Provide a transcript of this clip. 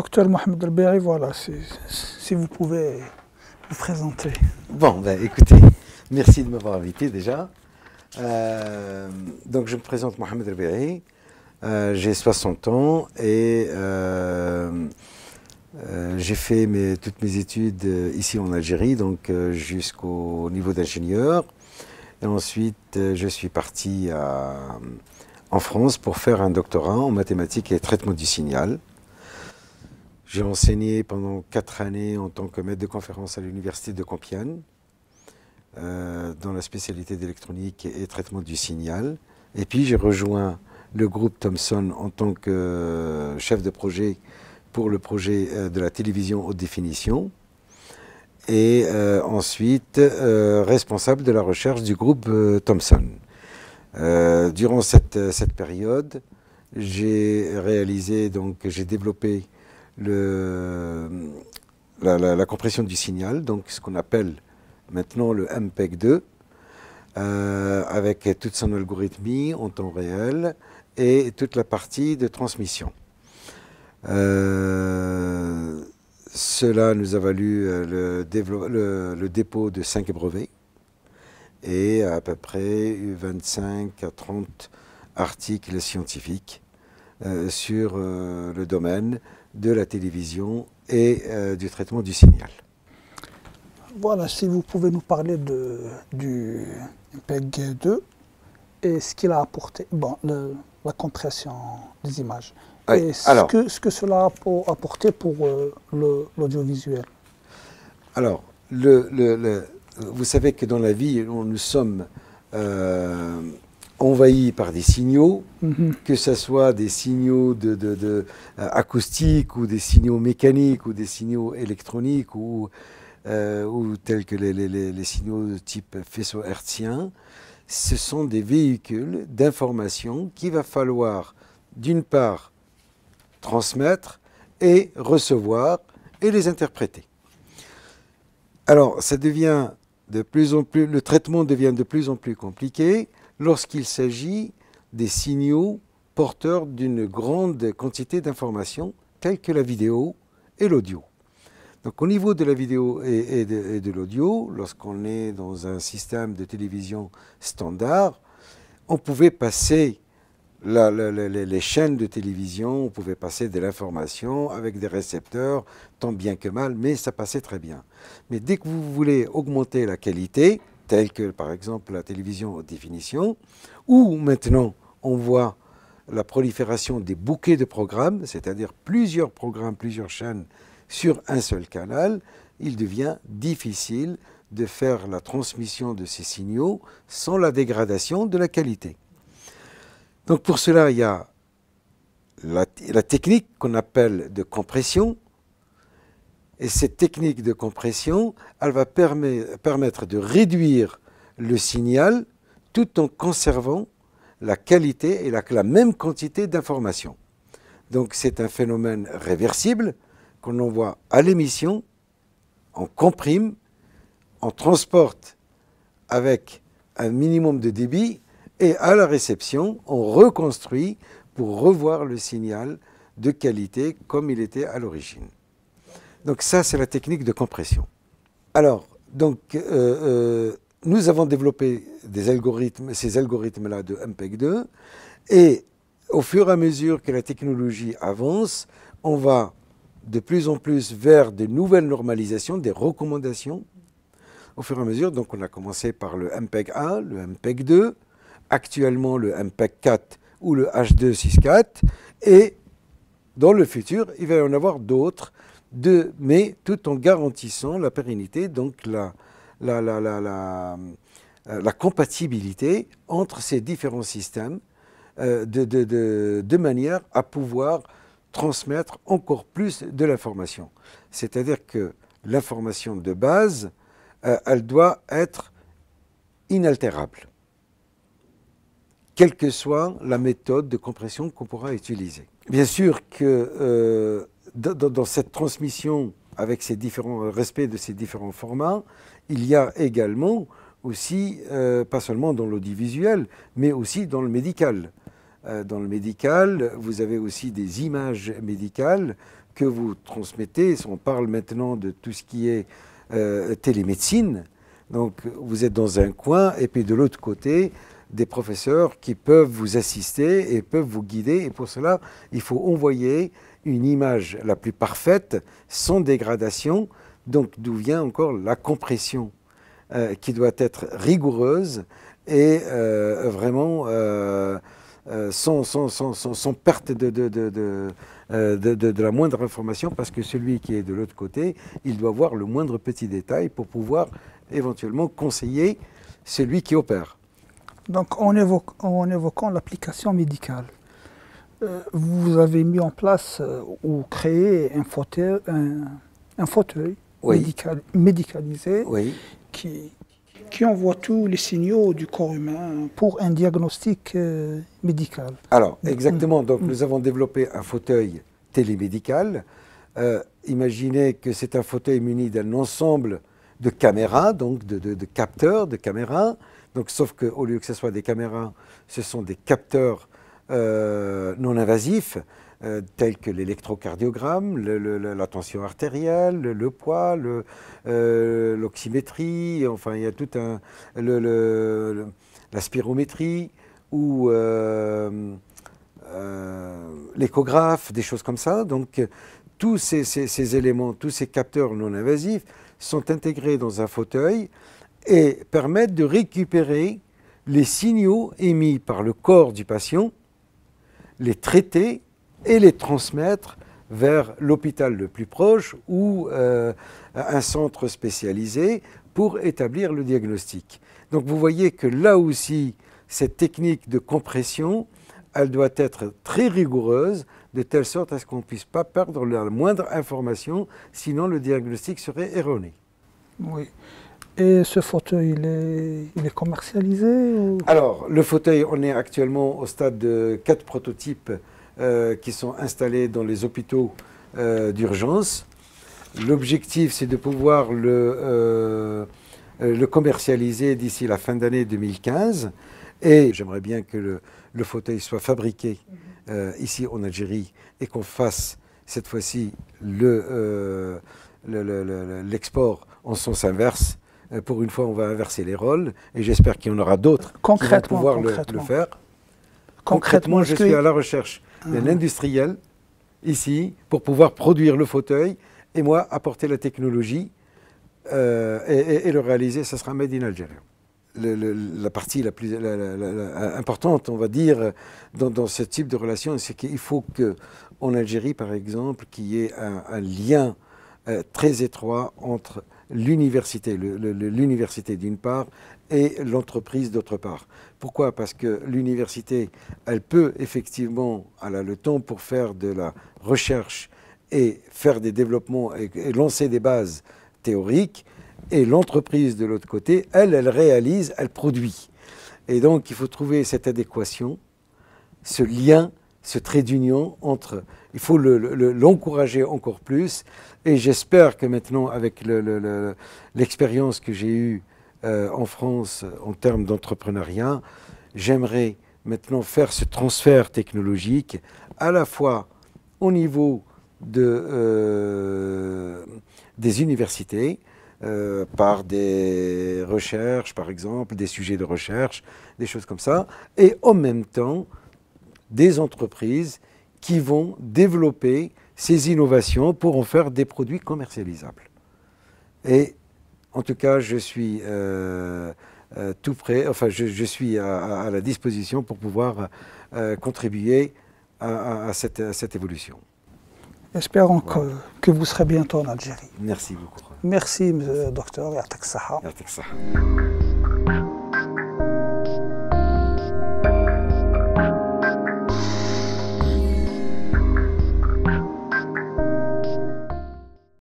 Docteur Mohamed El-Biaï, voilà, si vous pouvez vous présenter. Bon, ben, écoutez, merci de m'avoir invité déjà. Donc je me présente Mohamed El-Biaï, j'ai 60 ans et j'ai fait toutes mes études ici en Algérie, donc jusqu'au niveau d'ingénieur. Et ensuite, je suis parti en France pour faire un doctorat en mathématiques et traitement du signal. J'ai enseigné pendant 4 années en tant que maître de conférence à l'université de Compiègne, dans la spécialité d'électronique et traitement du signal. Et puis j'ai rejoint le groupe Thomson en tant que chef de projet pour le projet de la télévision haute définition. Et ensuite responsable de la recherche du groupe Thomson. Durant cette période, j'ai développé la compression du signal, donc ce qu'on appelle maintenant le MPEG-2, avec toute son algorithmie en temps réel et toute la partie de transmission. Cela nous a valu le dépôt de 5 brevets et à peu près 25 à 30 articles scientifiques sur le domaine de la télévision et du traitement du signal. Voilà, si vous pouvez nous parler du MPEG-2 et ce qu'il a apporté, bon, la compression des images, oui, et ce que cela a apporté pour l'audiovisuel. Alors, vous savez que dans la vie, nous sommes envahis par des signaux, que ce soit des signaux acoustiques ou des signaux mécaniques ou des signaux électroniques ou tels que les signaux de type faisceau hertzien. Ce sont des véhicules d'information qu'il va falloir d'une part transmettre et recevoir et les interpréter. Alors ça devient le traitement devient de plus en plus compliqué lorsqu'il s'agit des signaux porteurs d'une grande quantité d'informations telles que la vidéo et l'audio. Donc au niveau de la vidéo et de l'audio, lorsqu'on est dans un système de télévision standard, on pouvait passer les chaînes de télévision, on pouvait passer de l'information avec des récepteurs, tant bien que mal, mais ça passait très bien. Mais dès que vous voulez augmenter la qualité, telle que par exemple la télévision haute définition, où maintenant on voit la prolifération des bouquets de programmes, c'est-à-dire plusieurs programmes, plusieurs chaînes sur un seul canal, il devient difficile de faire la transmission de ces signaux sans la dégradation de la qualité. Donc pour cela, il y a la technique qu'on appelle de compression. Et cette technique de compression, elle va permettre de réduire le signal tout en conservant la qualité et la même quantité d'informations. Donc c'est un phénomène réversible qu'on envoie à l'émission, on comprime, on transporte avec un minimum de débit et à la réception, on reconstruit pour revoir le signal de qualité comme il était à l'origine. Donc ça, c'est la technique de compression. Alors, donc, nous avons développé ces algorithmes-là de MPEG-2 et au fur et à mesure que la technologie avance, on va de plus en plus vers de nouvelles normalisations, des recommandations. Au fur et à mesure, donc on a commencé par le MPEG-1, le MPEG-2, actuellement le MPEG-4 ou le H264, et dans le futur, il va y en avoir d'autres, mais tout en garantissant la pérennité, donc la compatibilité entre ces différents systèmes, de manière à pouvoir transmettre encore plus de l'information. C'est-à-dire que l'information de base, elle doit être inaltérable, quelle que soit la méthode de compression qu'on pourra utiliser. Bien sûr que dans cette transmission, avec ces différents respects de ces différents formats, il y a également aussi, pas seulement dans l'audiovisuel, mais aussi dans le médical. Dans le médical, vous avez aussi des images médicales que vous transmettez. On parle maintenant de tout ce qui est télémédecine. Donc vous êtes dans un coin et puis de l'autre côté, des professeurs qui peuvent vous assister et peuvent vous guider. Et pour cela, il faut envoyer une image la plus parfaite, sans dégradation, donc d'où vient encore la compression qui doit être rigoureuse et vraiment sans perte de la moindre information, parce que celui qui est de l'autre côté, il doit voir le moindre petit détail pour pouvoir éventuellement conseiller celui qui opère. Donc en évoquant l'application médicale, vous avez mis en place ou créé un fauteuil Oui. médicalisé Oui. qui envoie tous les signaux du corps humain pour un diagnostic médical. Alors, exactement. Donc, nous avons développé un fauteuil télémédical. Imaginez que c'est un fauteuil muni d'un ensemble de caméras, donc de capteurs de caméras. Donc, sauf qu'au lieu que ce soit des caméras, ce sont des capteurs non invasifs, tels que l'électrocardiogramme, la tension artérielle, le poids, l'oxymétrie, enfin il y a tout un... la spirométrie ou l'échographe, des choses comme ça. Donc tous ces éléments, tous ces capteurs non invasifs sont intégrés dans un fauteuil et permettent de récupérer les signaux émis par le corps du patient, les traiter et les transmettre vers l'hôpital le plus proche ou un centre spécialisé pour établir le diagnostic. Donc vous voyez que là aussi, cette technique de compression, elle doit être très rigoureuse, de telle sorte à ce qu'on ne puisse pas perdre la moindre information, sinon le diagnostic serait erroné. Oui. Et ce fauteuil, il est commercialisé ou... Alors, le fauteuil, on est actuellement au stade de 4 prototypes qui sont installés dans les hôpitaux d'urgence. L'objectif, c'est de pouvoir le commercialiser d'ici la fin d'année 2015. Et j'aimerais bien que le fauteuil soit fabriqué ici en Algérie et qu'on fasse cette fois-ci l'export en sens inverse. Pour une fois, on va inverser les rôles et j'espère qu'il y en aura d'autres qui vont pouvoir le faire. Concrètement, je suis à la recherche d'un industriel ici pour pouvoir produire le fauteuil et moi apporter la technologie et le réaliser. Ça sera Made in Algeria. La partie la plus importante, on va dire, dans ce type de relation, c'est qu'il faut qu'en Algérie, par exemple, qu'il y ait un lien très étroit entre l'université, l'université d'une part, et l'entreprise d'autre part. Pourquoi? Parce que l'université, elle peut effectivement, elle a le temps pour faire de la recherche et faire des développements et lancer des bases théoriques, et l'entreprise de l'autre côté, elle réalise, elle produit. Et donc il faut trouver cette adéquation, ce lien, ce trait d'union entre... Il faut l'encourager encore plus. Et j'espère que maintenant, avec l'expérience que j'ai eue en France en termes d'entrepreneuriat, j'aimerais maintenant faire ce transfert technologique à la fois au niveau des universités, par des recherches, par exemple, des sujets de recherche, des choses comme ça, et en même temps, des entreprises qui vont développer ces innovations pour en faire des produits commercialisables. Et en tout cas, je suis tout prêt, enfin je suis à la disposition pour pouvoir contribuer à cette évolution. Espérons que vous serez bientôt en Algérie. Merci beaucoup. Merci, docteur. Yartak Saha. Yartak Saha.